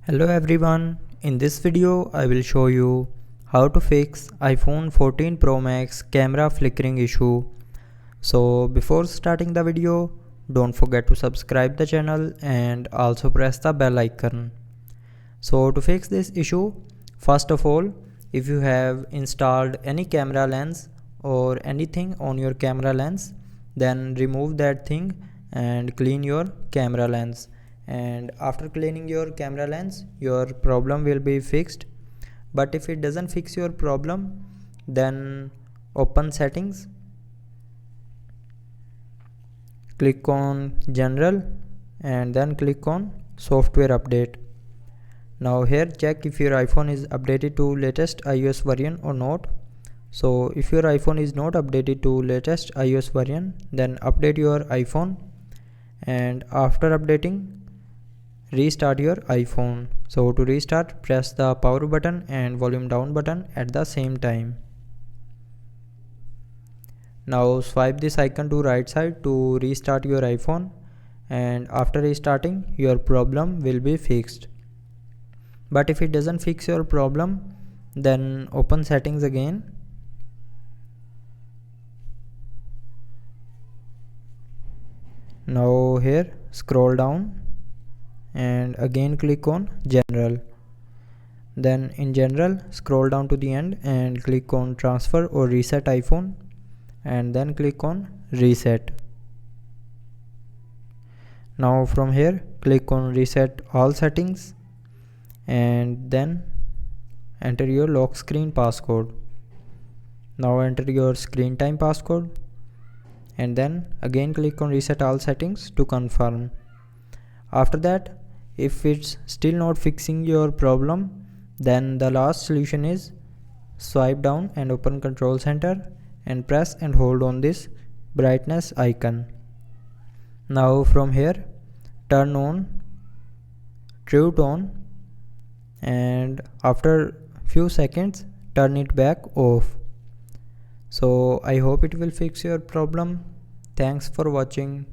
Hello everyone, in this video I will show you how to fix iPhone 14 Pro Max camera flickering issue. So before starting the video, don't forget to subscribe the channel and also press the bell icon. So to fix this issue, first of all, if you have installed any camera lens or anything on your camera lens, then remove that thing and clean your camera lens. And after cleaning your camera lens, your problem will be fixed. But if it doesn't fix your problem, then open settings, click on general and then click on software update. Now here check if your iPhone is updated to latest iOS version or not. So if your iPhone is not updated to latest iOS version, then update your iPhone, and after updating, restart your iPhone. So to restart, press the power button and volume down button at the same time. Now swipe this icon to right side to restart your iPhone, and after restarting, your problem will be fixed. But if it doesn't fix your problem, then open settings again. Now here scroll down and again click on general. Then in general, scroll down to the end and click on transfer or reset iPhone, and then click on reset. Now from here click on reset all settings and then enter your lock screen passcode. Now enter your screen time passcode and then again click on reset all settings to confirm. After that, if it's still not fixing your problem, then the last solution is swipe down and open control center and press and hold on this brightness icon. Now from here turn on true tone and after few seconds turn it back off. So I hope it will fix your problem. Thanks for watching.